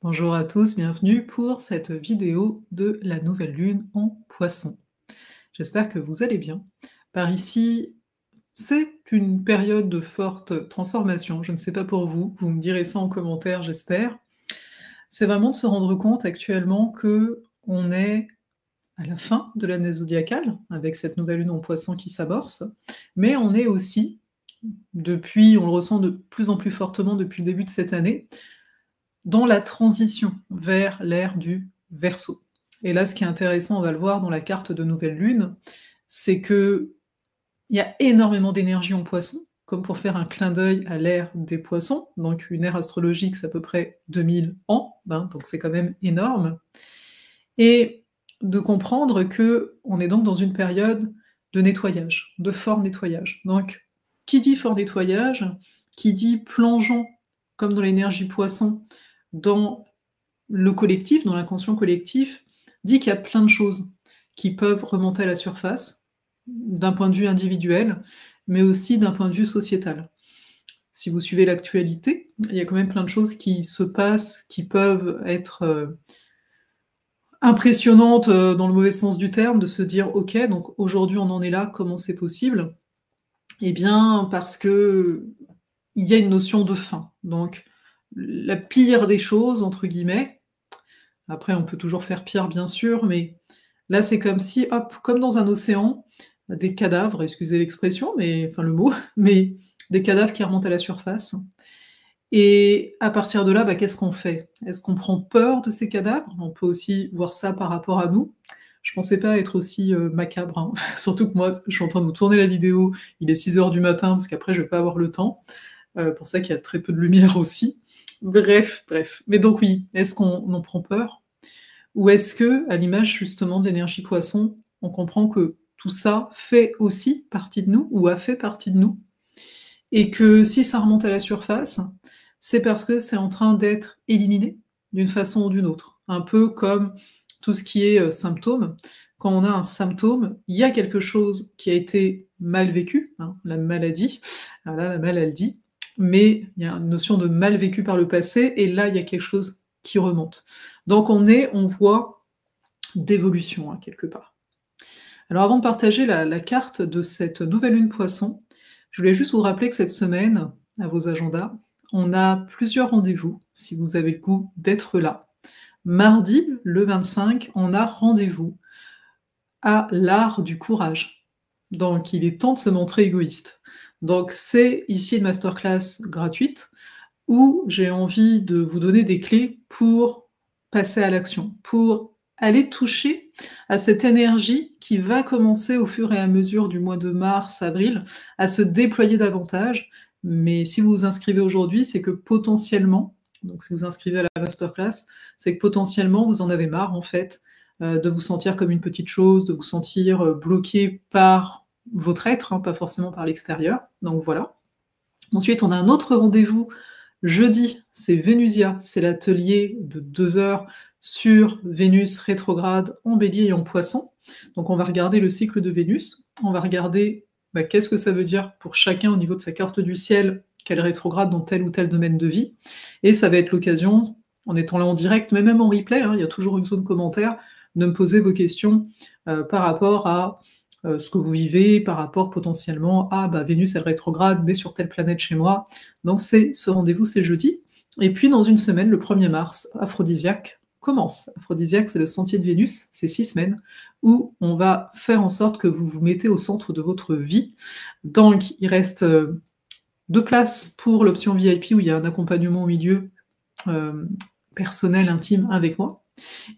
Bonjour à tous, bienvenue pour cette vidéo de la nouvelle lune en Poisson. J'espère que vous allez bien. Par ici, c'est une période de forte transformation. Je ne sais pas pour vous, vous me direz ça en commentaire, j'espère. C'est vraiment de se rendre compte actuellement que on est à la fin de l'année zodiacale, avec cette nouvelle lune en Poisson qui s'amorce, mais on est aussi, depuis, on le ressent de plus en plus fortement depuis le début de cette année, dans la transition vers l'ère du Verseau. Et là, ce qui est intéressant, on va le voir dans la carte de nouvelle lune, c'est qu'il y a énormément d'énergie en Poisson, comme pour faire un clin d'œil à l'ère des Poissons, donc une ère astrologique, c'est à peu près 2000 ans, hein, donc c'est quand même énorme, et de comprendre que on est donc dans une période de nettoyage, de fort nettoyage. Donc, qui dit fort nettoyage, qui dit plongeon, comme dans l'énergie Poisson, dans le collectif, dans l'inconscient collectif, dit qu'il y a plein de choses qui peuvent remonter à la surface, d'un point de vue individuel, mais aussi d'un point de vue sociétal. Si vous suivez l'actualité, il y a quand même plein de choses qui se passent, qui peuvent être impressionnantes dans le mauvais sens du terme, de se dire, ok, donc aujourd'hui on en est là, comment c'est possible? Eh bien, parce que il y a une notion de fin. Donc, la pire des choses, entre guillemets, après, on peut toujours faire pire, bien sûr, mais là, c'est comme si, hop, comme dans un océan, des cadavres, excusez l'expression, mais enfin le mot, mais des cadavres qui remontent à la surface. Et à partir de là, bah, qu'est-ce qu'on fait? Est-ce qu'on prend peur de ces cadavres? On peut aussi voir ça par rapport à nous. Je pensais pas être aussi macabre, hein. Surtout que moi, je suis en train de vous tourner la vidéo, il est 6 heures du matin, parce qu'après, je vais pas avoir le temps. Pour ça qu'il y a très peu de lumière aussi. Bref, bref. Mais donc oui, est-ce qu'on en prend peur? Ou est-ce que, à l'image justement de l'énergie Poisson, on comprend que tout ça fait aussi partie de nous, ou a fait partie de nous, et que si ça remonte à la surface, c'est parce que c'est en train d'être éliminé d'une façon ou d'une autre. Un peu comme tout ce qui est symptôme. Quand on a un symptôme, il y a quelque chose qui a été mal vécu, hein, la maladie, voilà, la maladie, mais il y a une notion de mal vécu par le passé, et là, il y a quelque chose qui remonte. Donc on voit d'évolution, hein, quelque part. Alors avant de partager la carte de cette nouvelle lune Poisson, je voulais juste vous rappeler que cette semaine, à vos agendas, on a plusieurs rendez-vous, si vous avez le goût d'être là. Mardi, le 25, on a rendez-vous à l'art du courage. Donc il est temps de se montrer égoïste. Donc c'est ici une masterclass gratuite où j'ai envie de vous donner des clés pour passer à l'action, pour aller toucher à cette énergie qui va commencer au fur et à mesure du mois de mars, avril, à se déployer davantage. Mais si vous vous inscrivez aujourd'hui, c'est que potentiellement, donc si vous vous inscrivez à la masterclass, c'est que potentiellement vous en avez marre en fait de vous sentir comme une petite chose, de vous sentir bloqué par votre être, hein, pas forcément par l'extérieur. Donc voilà. Ensuite, on a un autre rendez-vous jeudi, c'est Vénusia, c'est l'atelier de 2 heures sur Vénus rétrograde en Bélier et en Poisson. Donc on va regarder le cycle de Vénus, on va regarder qu'est-ce que ça veut dire pour chacun au niveau de sa carte du ciel, quelle rétrograde dans tel ou tel domaine de vie, et ça va être l'occasion, en étant là en direct, mais même en replay, hein, il y a toujours une zone commentaire, de me poser vos questions par rapport à ce que vous vivez, par rapport potentiellement à Vénus, elle rétrograde, mais sur telle planète chez moi. Donc ce rendez-vous, c'est jeudi. Et puis dans une semaine, le 1er mars, Aphrodisiaque commence. Aphrodisiaque, c'est le sentier de Vénus, c'est 6 semaines, où on va faire en sorte que vous vous mettez au centre de votre vie. Donc il reste 2 places pour l'option VIP, où il y a un accompagnement au milieu personnel, intime avec moi.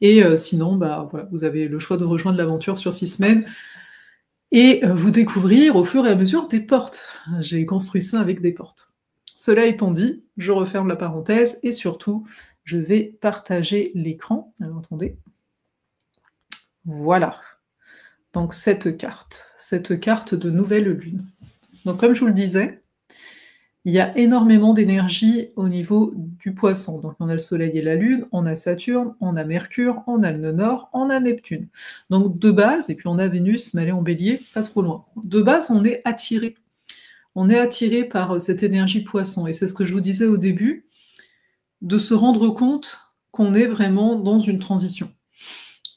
Et sinon, voilà, vous avez le choix de rejoindre l'aventure sur 6 semaines et vous découvrir au fur et à mesure des portes. J'ai construit ça avec des portes. Cela étant dit, je referme la parenthèse et surtout, je vais partager l'écran. Alors attendez. Voilà. Donc cette carte de nouvelle lune. Donc comme je vous le disais, il y a énormément d'énergie au niveau du Poisson. Donc on a le Soleil et la Lune, on a Saturne, on a Mercure, on a le nœud Nord, on a Neptune. Donc de base, et puis on a Vénus, mais elle est en Bélier, pas trop loin. De base, on est attiré. On est attiré par cette énergie Poisson. Et c'est ce que je vous disais au début, de se rendre compte qu'on est vraiment dans une transition.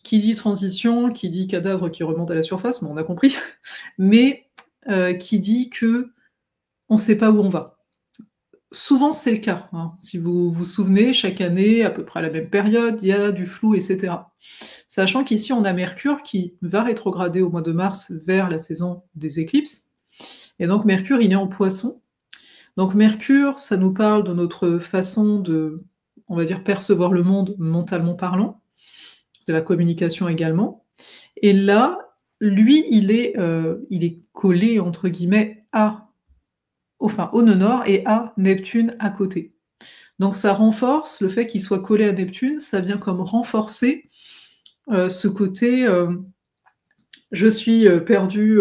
Qui dit transition, qui dit cadavre qui remonte à la surface, mais on a compris, mais qui dit qu'on ne sait pas où on va. Souvent, c'est le cas, hein. Si vous vous souvenez, chaque année, à peu près à la même période, il y a du flou, etc. Sachant qu'ici, on a Mercure qui va rétrograder au mois de mars vers la saison des éclipses. Et donc, Mercure, il est en Poisson. Donc, Mercure, ça nous parle de notre façon de, on va dire, percevoir le monde mentalement parlant, de la communication également. Et là, lui, il est collé, entre guillemets, au nœud nord et à Neptune à côté. Donc ça renforce le fait qu'il soit collé à Neptune, ça vient comme renforcer ce côté je suis perdu,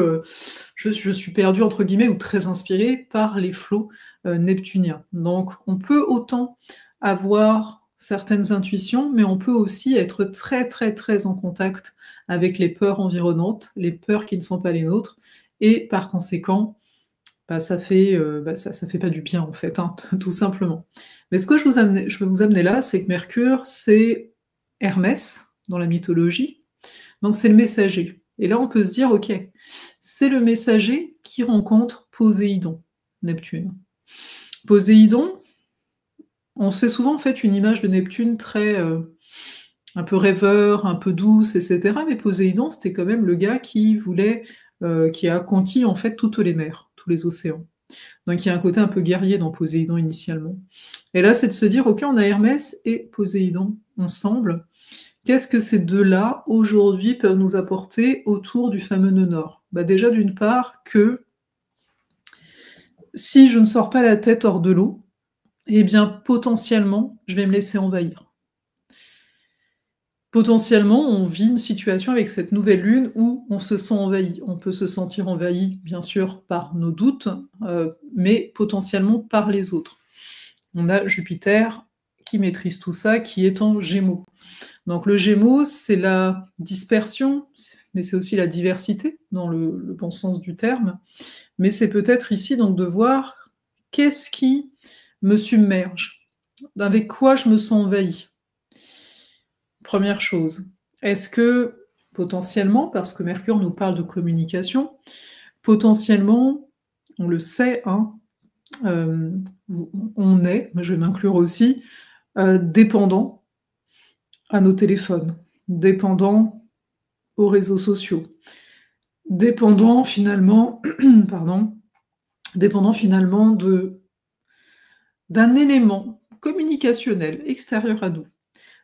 je suis perdu entre guillemets ou très inspiré par les flots neptuniens. Donc on peut autant avoir certaines intuitions, mais on peut aussi être très très très en contact avec les peurs environnantes, les peurs qui ne sont pas les nôtres, et par conséquent, ça fait pas du bien en fait, hein, tout simplement. Mais ce que je veux vous amener là, c'est que Mercure, c'est Hermès dans la mythologie, donc c'est le messager. Et là, on peut se dire, ok, c'est le messager qui rencontre Poséidon, Neptune. Poséidon, on se fait souvent en fait une image de Neptune très un peu rêveur, un peu douce, etc. Mais Poséidon, c'était quand même le gars qui voulait, qui a conquis en fait toutes les mers, tous les océans. Donc il y a un côté un peu guerrier dans Poséidon initialement. Et là, c'est de se dire, ok, on a Hermès et Poséidon ensemble. Qu'est-ce que ces deux-là, aujourd'hui, peuvent nous apporter autour du fameux nœud nord? Déjà, d'une part, que si je ne sors pas la tête hors de l'eau, eh bien, potentiellement, je vais me laisser envahir. Potentiellement, on vit une situation avec cette nouvelle lune où on se sent envahi. On peut se sentir envahi, bien sûr, par nos doutes, mais potentiellement par les autres. On a Jupiter qui maîtrise tout ça, qui est en Gémeaux. Donc le Gémeaux, c'est la dispersion, mais c'est aussi la diversité, dans le bon sens du terme. Mais c'est peut-être ici donc de voir qu'est-ce qui me submerge, avec quoi je me sens envahi. Première chose, est-ce que potentiellement, parce que Mercure nous parle de communication, potentiellement, on le sait, hein, on est, je vais m'inclure aussi, dépendant à nos téléphones, dépendant aux réseaux sociaux, dépendant finalement, pardon, dépendant finalement d'un élément communicationnel extérieur à nous.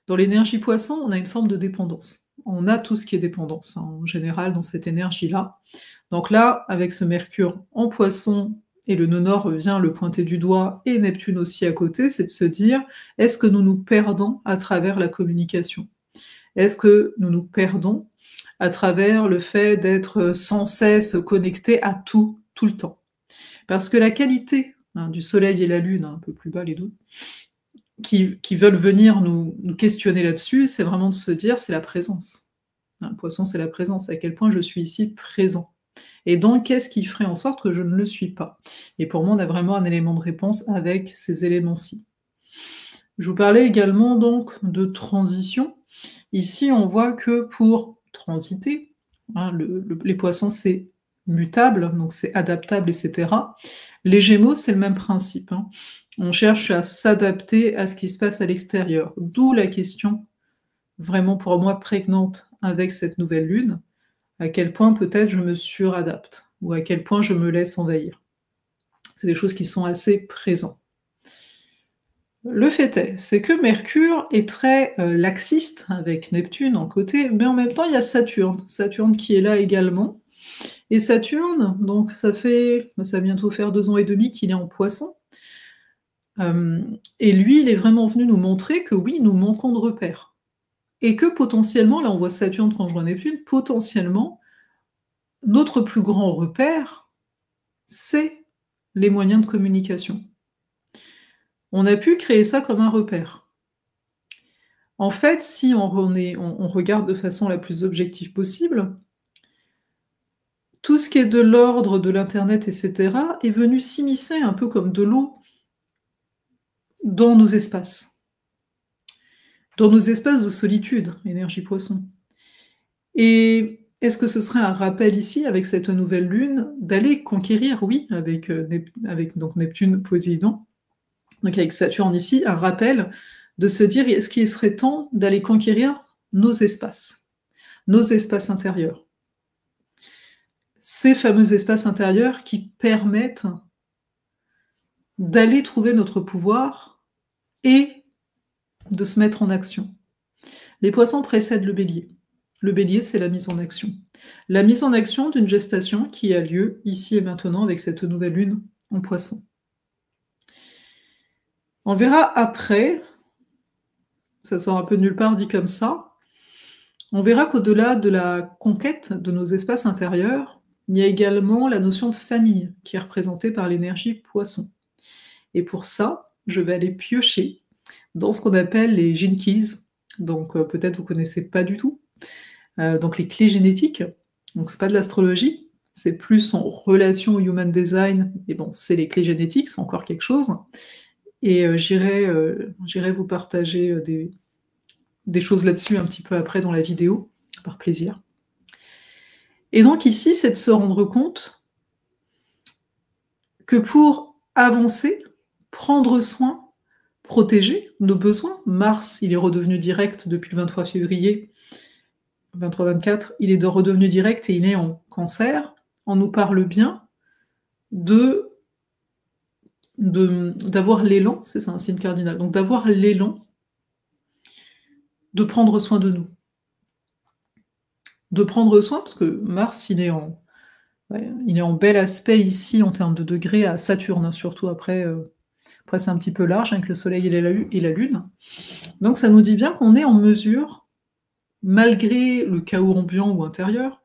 Dans l'énergie poisson, on a une forme de dépendance. On a tout ce qui est dépendance, hein, en général, dans cette énergie-là. Donc là, avec ce Mercure en poisson, et le nœud nord vient le pointer du doigt, et Neptune aussi à côté, c'est de se dire, est-ce que nous nous perdons à travers la communication? Est-ce que nous nous perdons à travers le fait d'être sans cesse connecté à tout, tout le temps? Parce que la qualité du Soleil et la Lune, un peu plus bas les deux, qui veulent venir nous questionner là-dessus, c'est vraiment de se dire, c'est la présence. Le poisson, c'est la présence. À quel point je suis ici présent. Et donc, qu'est-ce qui ferait en sorte que je ne le suis pas? Et pour moi, on a vraiment un élément de réponse avec ces éléments-ci. Je vous parlais également donc de transition. Ici, on voit que pour transiter, hein, les poissons, c'est mutable, donc c'est adaptable, etc. Les Gémeaux, c'est le même principe, hein. On cherche à s'adapter à ce qui se passe à l'extérieur. D'où la question, vraiment pour moi prégnante avec cette nouvelle lune, à quel point peut-être je me suradapte, ou à quel point je me laisse envahir. C'est des choses qui sont assez présentes. Le fait est, c'est que Mercure est très laxiste, avec Neptune en côté, mais en même temps, il y a Saturne. Saturne qui est là également. Et Saturne, donc ça va bientôt faire 2 ans et demi qu'il est en Poisson. Et lui, il est vraiment venu nous montrer que oui, nous manquons de repères. Et que potentiellement, là on voit Saturne conjoint Neptune, potentiellement, notre plus grand repère, c'est les moyens de communication. On a pu créer ça comme un repère. En fait, si on regarde de façon la plus objective possible, tout ce qui est de l'ordre de l'Internet, etc., est venu s'immiscer un peu comme de l'eau dans nos espaces. dans nos espaces de solitude, énergie poisson. Et est-ce que ce serait un rappel ici, avec cette nouvelle lune, d'aller conquérir, oui, avec, avec donc Neptune, Poséidon, donc avec Saturne ici, un rappel de se dire, est-ce qu'il serait temps d'aller conquérir nos espaces intérieurs. Ces fameux espaces intérieurs qui permettent d'aller trouver notre pouvoir et de se mettre en action. Les poissons précèdent le bélier. Le bélier, c'est la mise en action. La mise en action d'une gestation qui a lieu ici et maintenant avec cette nouvelle lune en poisson. On verra après, ça sort un peu de nulle part dit comme ça, on verra qu'au-delà de la conquête de nos espaces intérieurs, il y a également la notion de famille qui est représentée par l'énergie poisson. Et pour ça, je vais aller piocher dans ce qu'on appelle les gene keys. Donc peut-être vous connaissez pas du tout. Donc les clés génétiques. Donc c'est pas de l'astrologie, c'est plus en relation au human design. Et bon, c'est les clés génétiques, c'est encore quelque chose. Et j'irai vous partager des choses là-dessus un petit peu après dans la vidéo, par plaisir. Et donc ici, c'est de se rendre compte que pour avancer, prendre soin, protéger nos besoins, Mars, il est redevenu direct depuis le 23 février, 23-24, il est redevenu direct et il est en Cancer, on nous parle bien d'avoir l'élan, c'est ça un signe cardinal, donc d'avoir l'élan de prendre soin de nous. De prendre soin, parce que Mars, il est en bel aspect ici en termes de degrés à Saturne, hein, surtout après c'est un petit peu large avec le Soleil et la Lune. Donc ça nous dit bien qu'on est en mesure, malgré le chaos ambiant ou intérieur,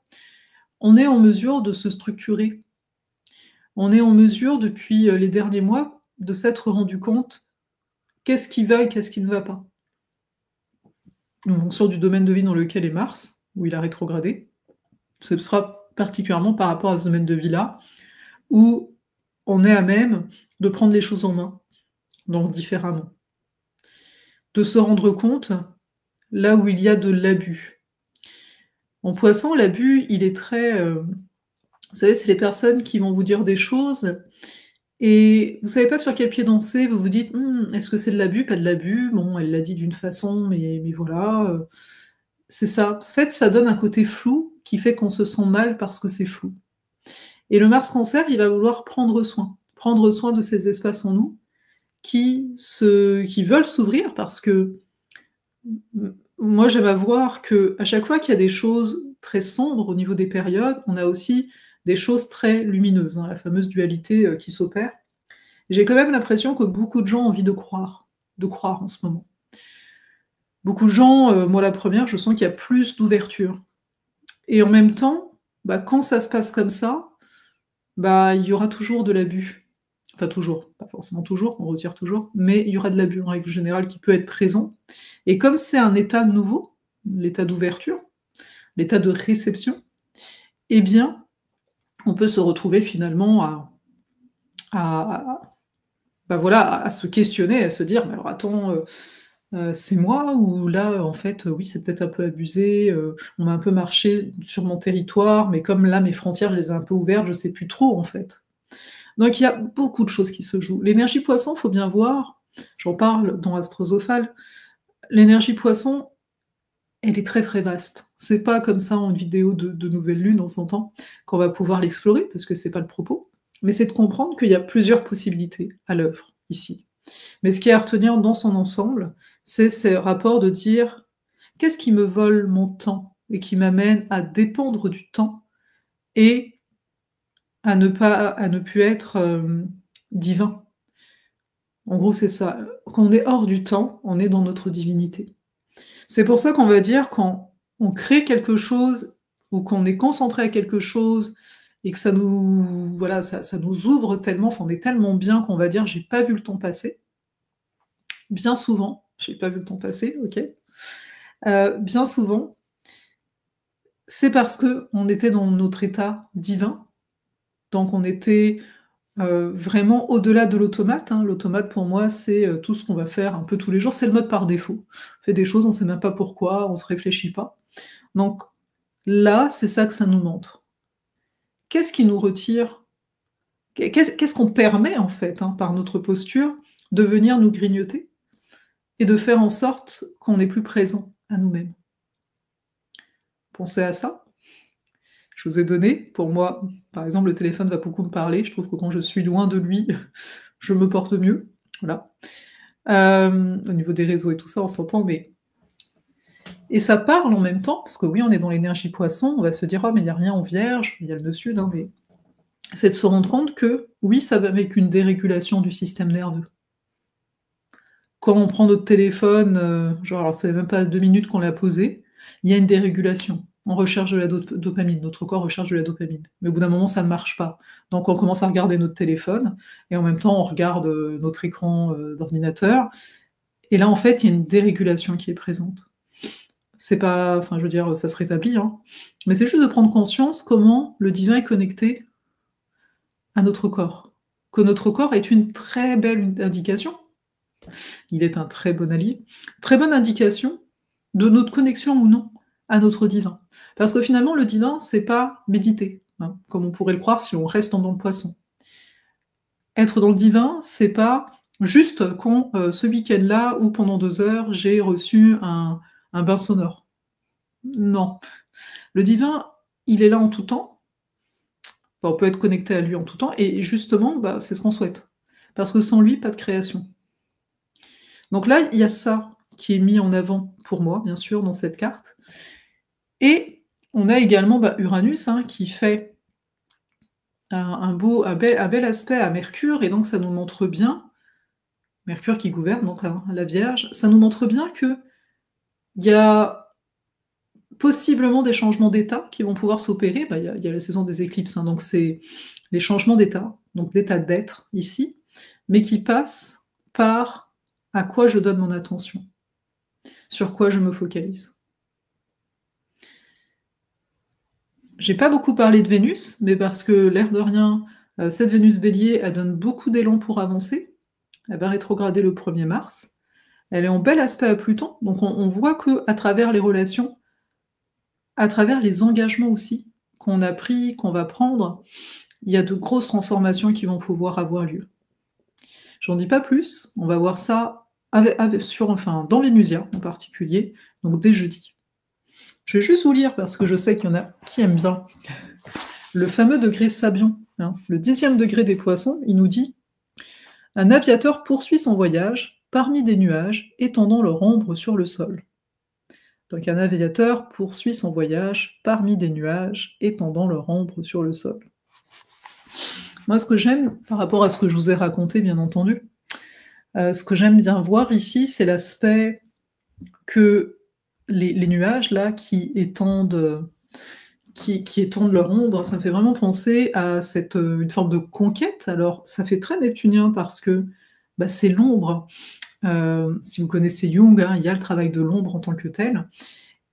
on est en mesure de se structurer. On est en mesure, depuis les derniers mois, de s'être rendu compte qu'est-ce qui va et qu'est-ce qui ne va pas. En fonction du domaine de vie dans lequel est Mars, où il a rétrogradé, ce sera particulièrement par rapport à ce domaine de vie-là, où on est à même de prendre les choses en main, donc différemment. De se rendre compte là où il y a de l'abus. En Poisson, l'abus, il est très... vous savez, c'est les personnes qui vont vous dire des choses et vous savez pas sur quel pied danser, vous vous dites est-ce que c'est de l'abus, pas de l'abus, bon, elle l'a dit d'une façon, mais voilà. C'est ça. En fait, ça donne un côté flou qui fait qu'on se sent mal parce que c'est flou. Et le Mars Cancer, il va vouloir prendre soin de ces espaces en nous qui veulent s'ouvrir parce que moi, j'aime à voir qu'à chaque fois qu'il y a des choses très sombres au niveau des périodes, on a aussi des choses très lumineuses, hein, la fameuse dualité qui s'opère. J'ai quand même l'impression que beaucoup de gens ont envie de croire en ce moment. Beaucoup de gens, moi la première, je sens qu'il y a plus d'ouverture. Et en même temps, quand ça se passe comme ça, il y aura toujours de l'abus. Enfin toujours, pas forcément toujours, on retire toujours, mais il y aura de l'abus en règle générale qui peut être présent. Et comme c'est un état nouveau, l'état d'ouverture, l'état de réception, eh bien, on peut se retrouver finalement à se questionner, à se dire, mais alors attends, c'est moi ou là, en fait, oui, c'est peut-être un peu abusé, on m'a un peu marché sur mon territoire, mais comme là, mes frontières, je les ai un peu ouvertes, je sais plus trop, en fait. Donc il y a beaucoup de choses qui se jouent. L'énergie poisson, il faut bien voir, j'en parle dans Astrosophale, l'énergie poisson, elle est très très vaste. C'est pas comme ça en une vidéo de nouvelle lune, on s'entend, qu'on va pouvoir l'explorer, parce que c'est pas le propos, mais c'est de comprendre qu'il y a plusieurs possibilités à l'œuvre, ici. Mais ce qui est à retenir dans son ensemble, c'est ces rapports de dire qu'est-ce qui me vole mon temps et qui m'amène à dépendre du temps et à ne plus être divin. En gros, c'est ça. Quand on est hors du temps, on est dans notre divinité. C'est pour ça qu'on va dire quand on crée quelque chose ou qu'on est concentré à quelque chose et que ça nous, voilà, ça nous ouvre tellement, on est tellement bien qu'on va dire j'ai pas vu le temps passer. Bien souvent, j'ai pas vu le temps passer, ok. Bien souvent, c'est parce que on était dans notre état divin, donc on était vraiment au-delà de l'automate, hein. L'automate pour moi, c'est, tout ce qu'on va faire un peu tous les jours, c'est le mode par défaut. On fait des choses, on sait même pas pourquoi, on se réfléchit pas. Donc là, c'est ça que ça nous montre. Qu'est-ce qui nous retire? Qu'est-ce qu'on permet en fait, hein, par notre posture, de venir nous grignoter et de faire en sorte qu'on n'est plus présent à nous-mêmes? Pensez à ça. Je vous ai donné, pour moi, par exemple, le téléphone va beaucoup me parler. Je trouve que quand je suis loin de lui, je me porte mieux. Voilà. Au niveau des réseaux et tout ça, on s'entend, mais et ça parle en même temps, parce que oui, on est dans l'énergie poisson, on va se dire: «Oh mais il y a rien en Vierge, il y a le nœud sud», hein, mais c'est de se rendre compte que, oui, ça va avec une dérégulation du système nerveux. Quand on prend notre téléphone, genre alors c'est même pas 2 minutes qu'on l'a posé, il y a une dérégulation. On recherche de la dopamine, notre corps recherche de la dopamine. Mais au bout d'un moment, ça ne marche pas. Donc on commence à regarder notre téléphone et en même temps on regarde, notre écran, d'ordinateur et là, en fait, il y a une dérégulation qui est présente. C'est pas enfin, je veux dire, ça se rétablit, hein, mais c'est juste de prendre conscience comment le divin est connecté à notre corps. Que notre corps est une très belle indication, il est un très bon allié, très bonne indication de notre connexion ou non à notre divin. Parce que finalement, le divin, c'est pas méditer, hein, comme on pourrait le croire si on reste dans le poisson. Être dans le divin, c'est pas juste quand, ce week-end-là ou pendant 2 heures, j'ai reçu un bain sonore. Non. Le divin, il est là en tout temps. Enfin, on peut être connecté à lui en tout temps et justement, bah, c'est ce qu'on souhaite. Parce que sans lui, pas de création. Donc là, il y a ça qui est mis en avant pour moi, bien sûr, dans cette carte. Et on a également bah, Uranus, hein, qui fait un bel aspect à Mercure, et donc ça nous montre bien, Mercure qui gouverne donc la Vierge, ça nous montre bien qu'il y a possiblement des changements d'état qui vont pouvoir s'opérer. Bah, il y a la saison des éclipses, hein, donc c'est les changements d'état, donc d'état d'être ici, mais qui passent par à quoi je donne mon attention, sur quoi je me focalise. J'ai pas beaucoup parlé de Vénus, mais parce que l'air de rien, cette Vénus Bélier, elle donne beaucoup d'élan pour avancer. Elle va rétrograder le 1er mars. Elle est en bel aspect à Pluton, donc on voit qu'à travers les relations, à travers les engagements aussi qu'on a pris, qu'on va prendre, il y a de grosses transformations qui vont pouvoir avoir lieu. J'en dis pas plus, on va voir ça dans Vénusia en particulier, donc dès jeudi. Je vais juste vous lire, parce que je sais qu'il y en a qui aiment bien, le fameux degré Sabian, hein, le 10e degré des poissons, il nous dit « Un aviateur poursuit son voyage parmi des nuages, étendant leur ombre sur le sol. » Donc un aviateur poursuit son voyage parmi des nuages, étendant leur ombre sur le sol. Moi, ce que j'aime, par rapport à ce que je vous ai raconté, bien entendu, ce que j'aime bien voir ici, c'est l'aspect que les nuages, là, qui étendent leur ombre, ça me fait vraiment penser à une forme de conquête. Alors, ça fait très neptunien parce que bah, c'est l'ombre. Si vous connaissez Jung, hein, il y a le travail de l'ombre en tant que tel.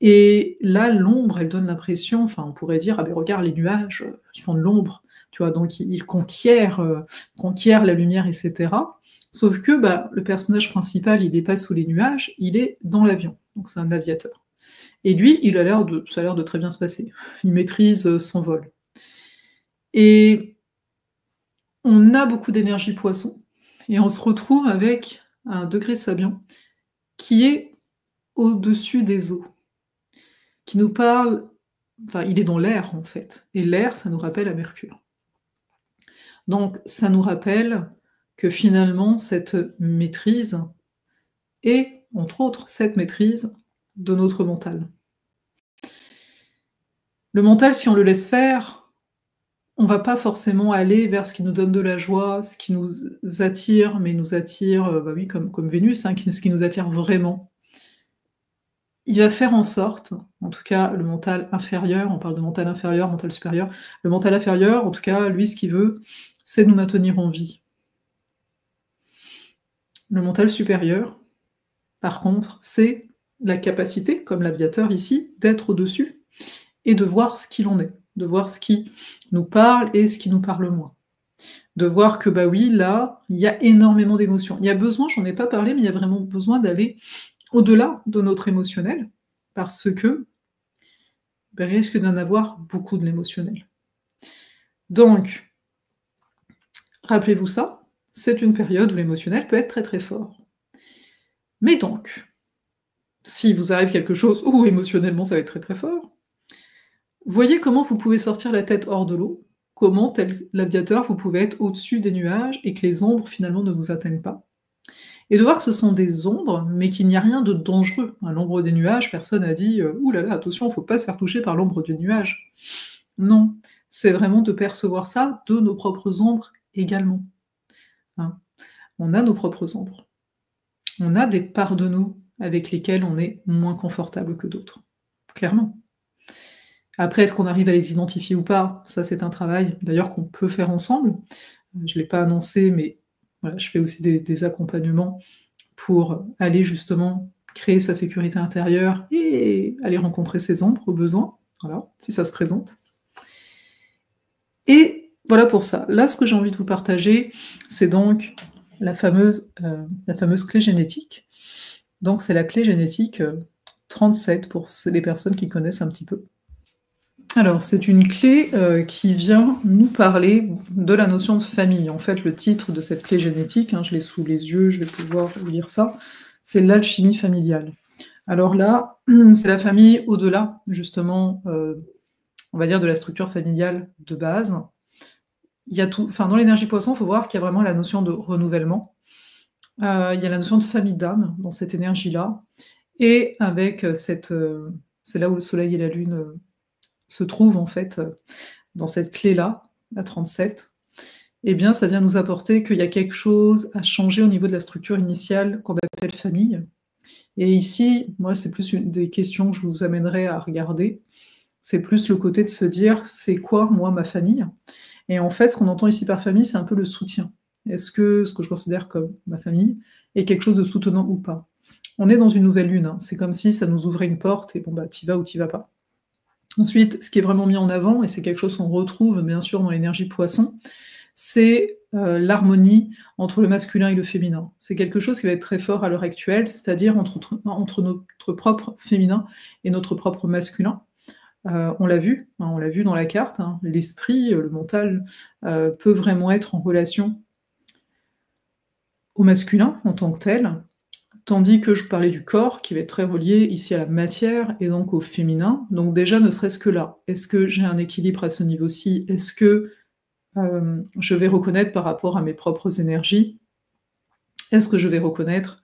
Et là, l'ombre, elle donne l'impression, enfin, on pourrait dire, ah ben regarde, les nuages, ils font de l'ombre, tu vois, donc ils conquièrent la lumière, etc. Sauf que bah, le personnage principal, il n'est pas sous les nuages, il est dans l'avion, donc c'est un aviateur. Et lui, ça a l'air de très bien se passer. Il maîtrise son vol. Et on a beaucoup d'énergie poisson, et on se retrouve avec un degré Sabian qui est au-dessus des eaux, qui nous parle, enfin, il est dans l'air en fait, et l'air, ça nous rappelle à Mercure. Donc, ça nous rappelle que finalement, cette maîtrise est, entre autres, cette maîtrise de notre mental. Le mental, si on le laisse faire, on va pas forcément aller vers ce qui nous donne de la joie, ce qui nous attire, mais nous attire, bah oui, comme Vénus, hein, ce qui nous attire vraiment. Il va faire en sorte, en tout cas le mental inférieur, on parle de mental inférieur, mental supérieur, le mental inférieur, en tout cas, lui, ce qu'il veut, c'est nous maintenir en vie. Le mental supérieur, par contre, c'est la capacité, comme l'aviateur ici, d'être au-dessus et de voir ce qu'il en est, de voir ce qui nous parle et ce qui nous parle moins. De voir que, bah oui, là, il y a énormément d'émotions. Il y a besoin, j'en ai pas parlé, mais il y a vraiment besoin d'aller au-delà de notre émotionnel, parce que, bah, il risque d'en avoir beaucoup de l'émotionnel. Donc, rappelez-vous ça, c'est une période où l'émotionnel peut être très, très fort. Mais donc, si vous arrive quelque chose où émotionnellement ça va être très, très fort, voyez comment vous pouvez sortir la tête hors de l'eau, comment, tel l'aviateur, vous pouvez être au-dessus des nuages et que les ombres, finalement, ne vous atteignent pas. Et de voir que ce sont des ombres, mais qu'il n'y a rien de dangereux. À l'ombre des nuages, personne n'a dit ouh là là, attention, il ne faut pas se faire toucher par l'ombre du nuage. Non, c'est vraiment de percevoir ça de nos propres ombres également. Hein. On a nos propres ombres. On a des parts de nous avec lesquelles on est moins confortable que d'autres. Clairement. Après, est-ce qu'on arrive à les identifier ou pas? Ça, c'est un travail, d'ailleurs, qu'on peut faire ensemble. Je ne l'ai pas annoncé, mais voilà, je fais aussi des accompagnements pour aller justement créer sa sécurité intérieure et aller rencontrer ses ombres au besoin, voilà, si ça se présente. Et voilà pour ça. Là, ce que j'ai envie de vous partager, c'est donc la fameuse clé génétique. Donc, c'est la clé génétique 37 pour les personnes qui connaissent un petit peu. Alors, c'est une clé qui vient nous parler de la notion de famille. En fait, le titre de cette clé génétique, hein, je l'ai sous les yeux, je vais pouvoir vous lire ça, c'est l'alchimie familiale. Alors là, c'est la famille au-delà, justement, on va dire, de la structure familiale de base. Il y a tout, enfin, dans l'énergie poisson, il faut voir qu'il y a vraiment la notion de renouvellement. Il y a la notion de famille d'âme dans cette énergie-là. Et avec cette... c'est là où le soleil et la lune se trouvent, en fait, dans cette clé-là, la 37. Eh bien, ça vient nous apporter qu'il y a quelque chose à changer au niveau de la structure initiale qu'on appelle famille. Et ici, moi, c'est plus une des questions que je vous amènerai à regarder. C'est plus le côté de se dire, c'est quoi, moi, ma famille? Et en fait, ce qu'on entend ici par famille, c'est un peu le soutien. Est-ce que ce que je considère comme ma famille est quelque chose de soutenant ou pas? On est dans une nouvelle lune, hein. C'est comme si ça nous ouvrait une porte et bon, bah, t'y vas ou t'y vas pas. Ensuite, ce qui est vraiment mis en avant, et c'est quelque chose qu'on retrouve bien sûr dans l'énergie poisson, c'est l'harmonie entre le masculin et le féminin. C'est quelque chose qui va être très fort à l'heure actuelle, c'est-à-dire entre notre propre féminin et notre propre masculin. On l'a vu, hein, on l'a vu dans la carte, hein, l'esprit, le mental peut vraiment être en relation au masculin en tant que tel, tandis que je parlais du corps, qui va être très relié ici à la matière et donc au féminin. Donc déjà, ne serait-ce que là, est-ce que j'ai un équilibre à ce niveau-ci? Est-ce que je vais reconnaître par rapport à mes propres énergies? Est-ce que je vais reconnaître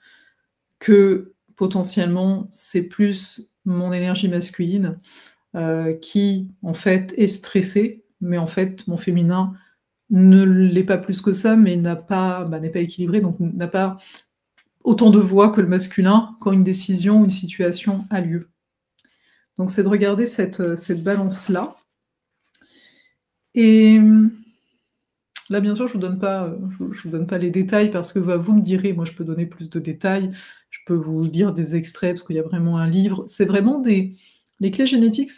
que potentiellement, c'est plus mon énergie masculine qui, en fait, est stressée, mais en fait, mon féminin ne l'est pas plus que ça, mais n'est pas équilibré, donc n'a pas autant de voix que le masculin quand une décision, une situation a lieu. Donc c'est de regarder cette balance-là. Et là, bien sûr, je vous donne pas les détails parce que vous me direz, moi je peux donner plus de détails, je peux vous lire des extraits parce qu'il y a vraiment un livre. C'est vraiment les clés génétiques,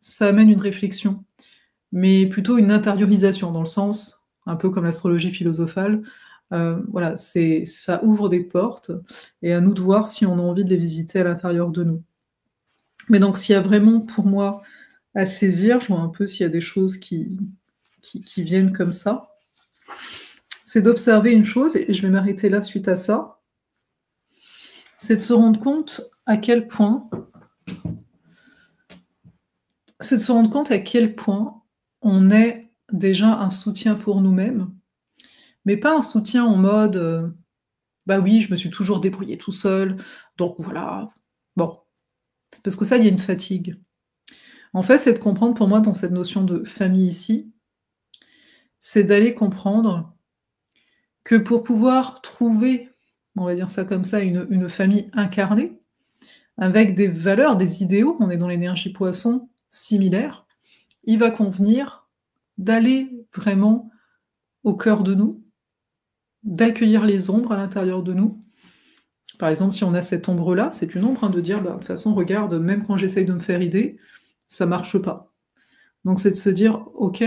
ça amène une réflexion, mais plutôt une intériorisation dans le sens, un peu comme l'astrologie philosophale. Voilà, ça ouvre des portes et à nous de voir si on a envie de les visiter à l'intérieur de nous. Mais donc, s'il y a vraiment pour moi à saisir, je vois un peu s'il y a des choses qui viennent comme ça, c'est d'observer une chose, et je vais m'arrêter là suite à ça, c'est de se rendre compte à quel point on est déjà un soutien pour nous-mêmes, mais pas un soutien en mode bah oui, je me suis toujours débrouillée tout seul, donc voilà. Bon, parce que ça, il y a une fatigue. En fait, c'est de comprendre pour moi dans cette notion de famille ici, c'est d'aller comprendre que pour pouvoir trouver, on va dire ça comme ça, une famille incarnée, avec des valeurs, des idéaux, on est dans l'énergie poisson similaire, il va convenir d'aller vraiment au cœur de nous, d'accueillir les ombres à l'intérieur de nous. Par exemple, si on a cette ombre-là, c'est une ombre, hein, de dire, bah, de toute façon, regarde, même quand j'essaye de me faire aider, ça marche pas. Donc c'est de se dire, ok,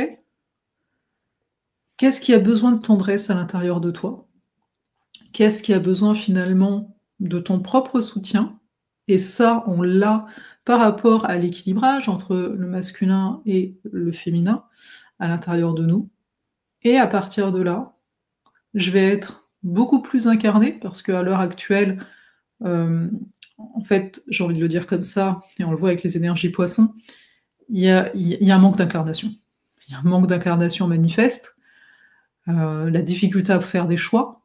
Qu'est-ce qui a besoin de tendresse à l'intérieur de toi? Qu'est-ce qui a besoin finalement de ton propre soutien? Et ça, on l'a par rapport à l'équilibrage entre le masculin et le féminin à l'intérieur de nous. Et à partir de là, je vais être beaucoup plus incarnée parce qu'à l'heure actuelle, en fait, j'ai envie de le dire comme ça, et on le voit avec les énergies poissons, il y a un manque d'incarnation. Il y a un manque d'incarnation manifeste, la difficulté à faire des choix.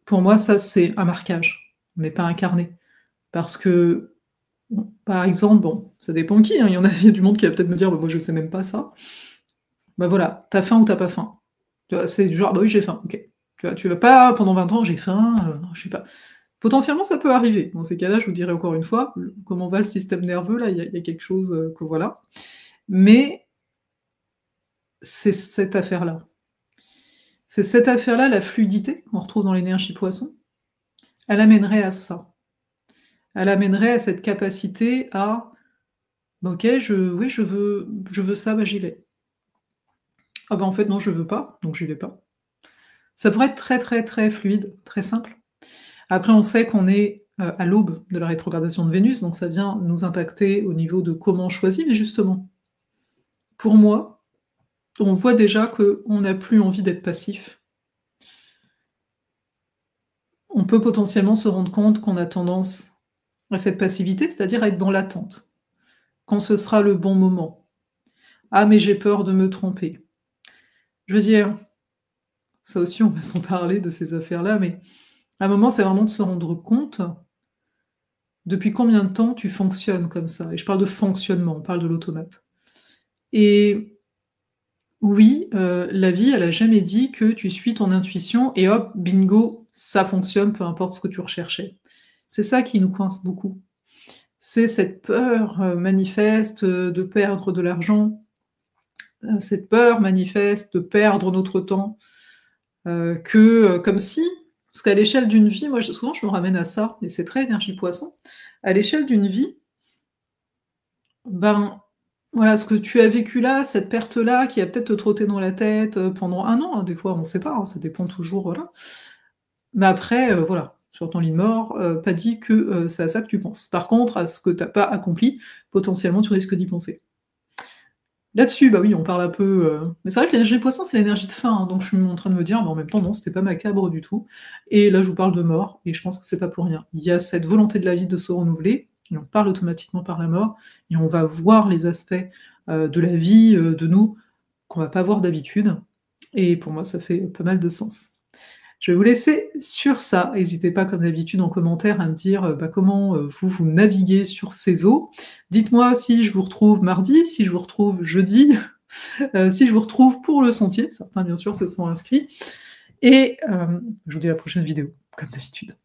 Pour moi, ça, c'est un marquage. On n'est pas incarné. Parce que, bon, par exemple, bon, ça dépend qui, hein, il y a du monde qui va peut-être me dire: «Bah, moi, je sais même pas ça». Bah, voilà, tu as faim ou tu as pas faim. Tu vois? C'est du genre: «Bah, oui, j'ai faim», OK. Tu vois? Tu vas pas pendant 20 ans: «J'ai faim, je sais pas». Potentiellement, ça peut arriver. Dans ces cas-là, je vous dirai encore une fois, comment va le système nerveux, là, il y a quelque chose, que voilà. Mais c'est cette affaire-là. C'est cette affaire-là, la fluidité qu'on retrouve dans l'énergie poisson, elle amènerait à ça. Elle amènerait à cette capacité à: «Bah, OK, oui, je veux ça, bah, j'y vais. Ah, bah, en fait, non, je veux pas, donc j'y vais pas». Ça pourrait être très, très, très fluide, très simple. Après, on sait qu'on est, à l'aube de la rétrogradation de Vénus, donc ça vient nous impacter au niveau de comment on choisit, mais justement, pour moi, on voit déjà qu'on n'a plus envie d'être passif. On peut potentiellement se rendre compte qu'on a tendance à cette passivité, c'est-à-dire à être dans l'attente. Quand ce sera le bon moment. «Ah mais j'ai peur de me tromper». Je veux dire, ça aussi on va s'en parler de ces affaires-là, mais à un moment, c'est vraiment de se rendre compte depuis combien de temps tu fonctionnes comme ça? Et je parle de fonctionnement, on parle de l'automate. Et oui, la vie, elle a jamais dit que tu suis ton intuition et hop, bingo, ça fonctionne, peu importe ce que tu recherchais. C'est ça qui nous coince beaucoup. C'est cette peur, manifeste, de perdre de l'argent, cette peur manifeste de perdre notre temps, comme si parce qu'à l'échelle d'une vie, moi souvent je me ramène à ça et c'est très énergie poisson. À l'échelle d'une vie, ben, voilà, ce que tu as vécu là, cette perte-là qui va peut-être te trotter dans la tête, pendant 1 an, hein, des fois on ne sait pas, hein, ça dépend toujours, voilà. Mais après, voilà, sur ton lit de mort, pas dit que, c'est à ça que tu penses. Par contre, à ce que tu as pas accompli, potentiellement tu risques d'y penser. Là-dessus, bah oui, on parle un peu, mais c'est vrai que l'énergie poisson, c'est l'énergie de fin, hein, donc je suis en train de me dire: «Mais en même temps, non, c'était pas macabre du tout» et là, je vous parle de mort et je pense que c'est pas pour rien. Il y a cette volonté de la vie de se renouveler et on parle automatiquement par la mort et on va voir les aspects, de la vie, de nous, qu'on va pas voir d'habitude et pour moi, ça fait pas mal de sens. Je vais vous laisser sur ça. N'hésitez pas, comme d'habitude, en commentaire à me dire bah, comment vous naviguez sur ces eaux. Dites-moi si je vous retrouve mardi, si je vous retrouve jeudi, si je vous retrouve pour le sentier. Certains, bien sûr, se sont inscrits. Et je vous dis à la prochaine vidéo, comme d'habitude.